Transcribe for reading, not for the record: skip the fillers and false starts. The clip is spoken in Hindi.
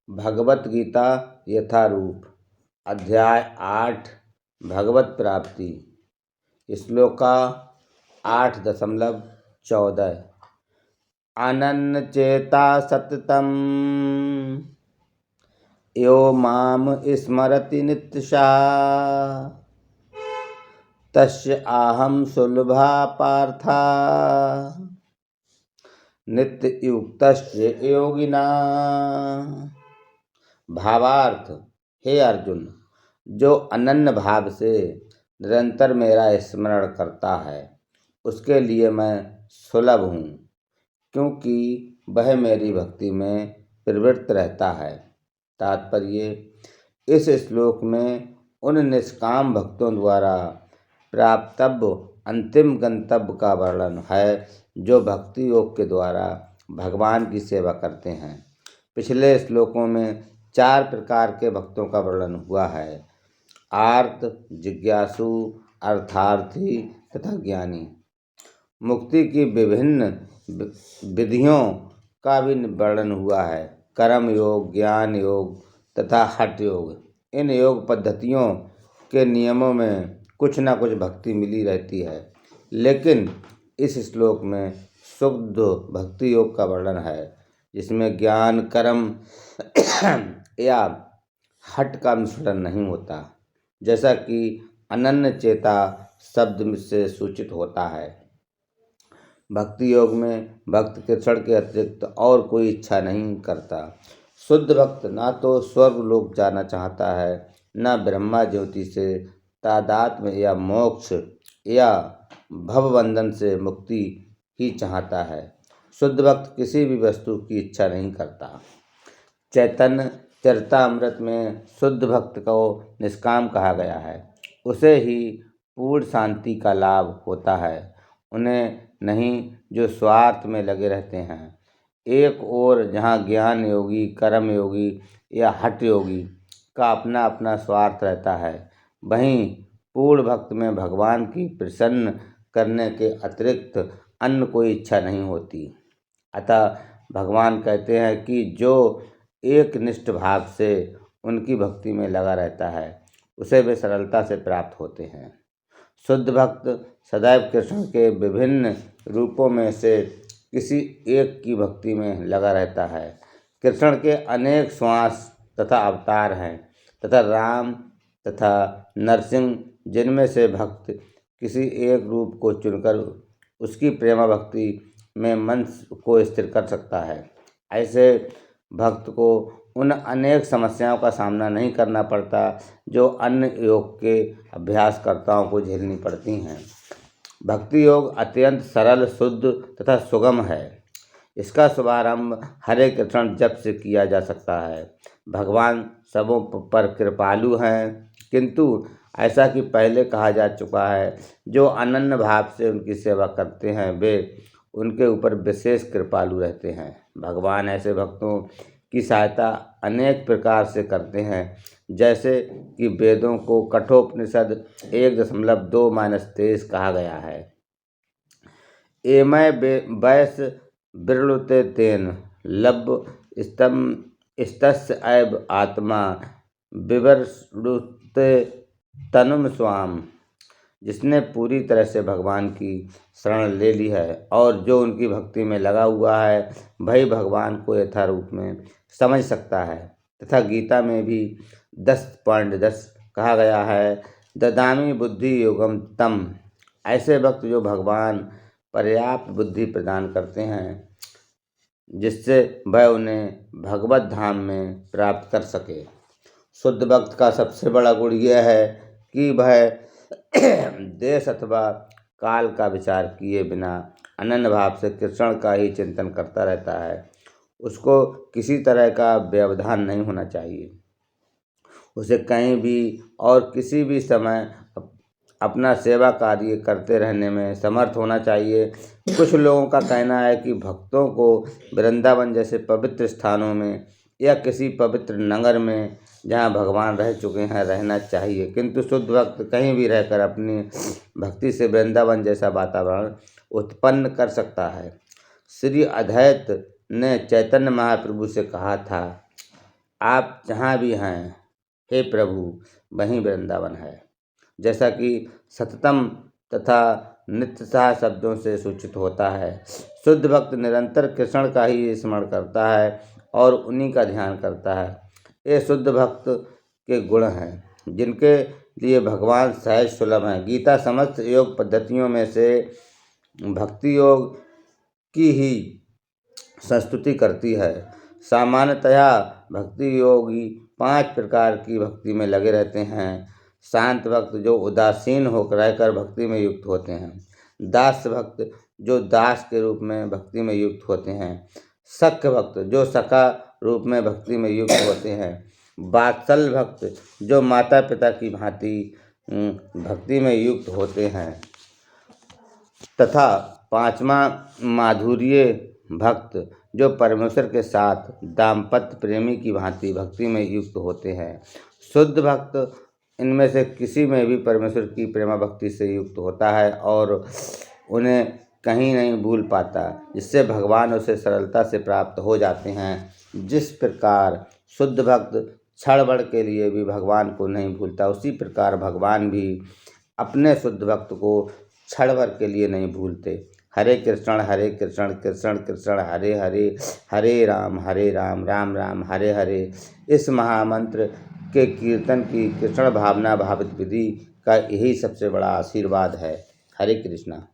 भगवत गीता यथारूप अध्याय 8 भगवत प्राप्ति श्लोका 8.14 अनन्यचेता सततं यो माम स्मरति नित्यशा तस्य आहम सुलभा पार्था नित्ययुक्तस्य योगिना। भावार्थ, हे अर्जुन, जो अनन्य भाव से निरंतर मेरा स्मरण करता है उसके लिए मैं सुलभ हूँ, क्योंकि वह मेरी भक्ति में प्रवृत्त रहता है। तात्पर्य, इस श्लोक में उन निष्काम भक्तों द्वारा प्राप्तव्य अंतिम गंतव्य का वर्णन है जो भक्ति योग के द्वारा भगवान की सेवा करते हैं। पिछले श्लोकों में 4 प्रकार के भक्तों का वर्णन हुआ है: आर्त, जिज्ञासु, अर्थार्थी तथा ज्ञानी। मुक्ति की विभिन्न विधियों का भी वर्णन हुआ है: कर्म योग, ज्ञान योग तथा हठ योग। इन योग पद्धतियों के नियमों में कुछ न कुछ भक्ति मिली रहती है, लेकिन इस श्लोक में शुद्ध भक्ति योग का वर्णन है जिसमें ज्ञान, कर्म या हठ का मिश्रण नहीं होता, जैसा कि अनन्य चेता शब्द से सूचित होता है। भक्ति योग में भक्त कृष्ण के अतिरिक्त और कोई इच्छा नहीं करता। शुद्ध भक्त ना तो स्वर्ग लोक जाना चाहता है, न ब्रह्मा ज्योति से तादात्म्य या मोक्ष या भवबंधन से मुक्ति ही चाहता है। शुद्ध भक्त किसी भी वस्तु की इच्छा नहीं करता। चैतन्य चरितामृत में शुद्ध भक्त को निष्काम कहा गया है। उसे ही पूर्ण शांति का लाभ होता है, उन्हें नहीं जो स्वार्थ में लगे रहते हैं। एक ओर जहाँ ज्ञान योगी, कर्म योगी या हठ योगी का अपना अपना स्वार्थ रहता है, वहीं पूर्ण भक्त में भगवान की प्रसन्न करने के अतिरिक्त अन्य कोई इच्छा नहीं होती। अतः भगवान कहते हैं कि जो एक निष्ठ भाव से उनकी भक्ति में लगा रहता है उसे वे सरलता से प्राप्त होते हैं। शुद्ध भक्त सदैव कृष्ण के विभिन्न रूपों में से किसी एक की भक्ति में लगा रहता है। कृष्ण के अनेक श्वास तथा अवतार हैं तथा राम तथा नरसिंह, जिनमें से भक्त किसी एक रूप को चुनकर उसकी प्रेमा भक्ति में मन को स्थिर कर सकता है। ऐसे भक्त को उन अनेक समस्याओं का सामना नहीं करना पड़ता जो अन्य योग के अभ्यासकर्ताओं को झेलनी पड़ती हैं। भक्ति योग अत्यंत सरल, शुद्ध तथा सुगम है। इसका शुभारंभ हरे कृष्ण जप से किया जा सकता है। भगवान सबों पर कृपालु हैं, किंतु ऐसा कि पहले कहा जा चुका है, जो अनन्य भाव से उनकी सेवा करते हैं वे उनके ऊपर विशेष कृपालु रहते हैं। भगवान ऐसे भक्तों की सहायता अनेक प्रकार से करते हैं, जैसे कि वेदों को कठोपनिषद 1.2-23 कहा गया है: एमय वैस विरलुते तेन लब स्तस्य ऐब आत्मा विवरुते तनुम स्वाम। जिसने पूरी तरह से भगवान की शरण ले ली है और जो उनकी भक्ति में लगा हुआ है वही भगवान को यथारूप में समझ सकता है। तथा गीता में भी 10.10 कहा गया है: ददामि बुद्धि योगम तम। ऐसे भक्त जो भगवान पर्याप्त बुद्धि प्रदान करते हैं जिससे वह उन्हें भगवत धाम में प्राप्त कर सके। शुद्ध भक्त का सबसे बड़ा गुण यह है कि वह देश अथवा काल का विचार किए बिना अनन्य भाव से कृष्ण का ही चिंतन करता रहता है। उसको किसी तरह का व्यवधान नहीं होना चाहिए। उसे कहीं भी और किसी भी समय अपना सेवा कार्य करते रहने में समर्थ होना चाहिए। कुछ लोगों का कहना है कि भक्तों को वृंदावन जैसे पवित्र स्थानों में या किसी पवित्र नगर में जहाँ भगवान रह चुके हैं रहना चाहिए, किंतु शुद्ध भक्त कहीं भी रहकर अपनी भक्ति से वृंदावन जैसा वातावरण उत्पन्न कर सकता है। श्री अद्वैत ने चैतन्य महाप्रभु से कहा था आप जहाँ भी हैं हे प्रभु वहीं वृंदावन है। जैसा कि सततम तथा नित्यतः शब्दों से सूचित होता है। शुद्ध भक्त निरंतर कृष्ण का ही स्मरण करता है और उन्हीं का ध्यान करता है। ये शुद्ध भक्त के गुण हैं जिनके लिए भगवान सहज सुलभ हैं। गीता समस्त योग पद्धतियों में से भक्ति योग की ही संस्तुति करती है। सामान्यतया भक्ति योगी 5 प्रकार की भक्ति में लगे रहते हैं। शांत भक्त जो उदासीन होकर रहकर भक्ति में युक्त होते हैं। दास भक्त जो दास के रूप में भक्ति में युक्त होते हैं। सख्य भक्त जो सखा रूप में भक्ति में युक्त होते हैं। वात्सल भक्त जो माता पिता की भांति भक्ति में युक्त होते हैं। तथा 5वां माधुर्य भक्त जो परमेश्वर के साथ दाम्पत्य प्रेमी की भांति भक्ति में युक्त होते हैं। शुद्ध भक्त इनमें से किसी में भी परमेश्वर की प्रेमा भक्ति से युक्त होता है और उन्हें कहीं नहीं भूल पाता, जिससे भगवान उसे सरलता से प्राप्त हो जाते हैं। जिस प्रकार शुद्ध भक्त क्षण भर के लिए भी भगवान को नहीं भूलता, उसी प्रकार भगवान भी अपने शुद्ध भक्त को क्षण भर के लिए नहीं भूलते। हरे कृष्ण कृष्ण कृष्ण हरे हरे, हरे राम राम राम हरे हरे। इस महामंत्र के कीर्तन की कृष्ण भावना भावित विधि का यही सबसे बड़ा आशीर्वाद है। हरे कृष्णा।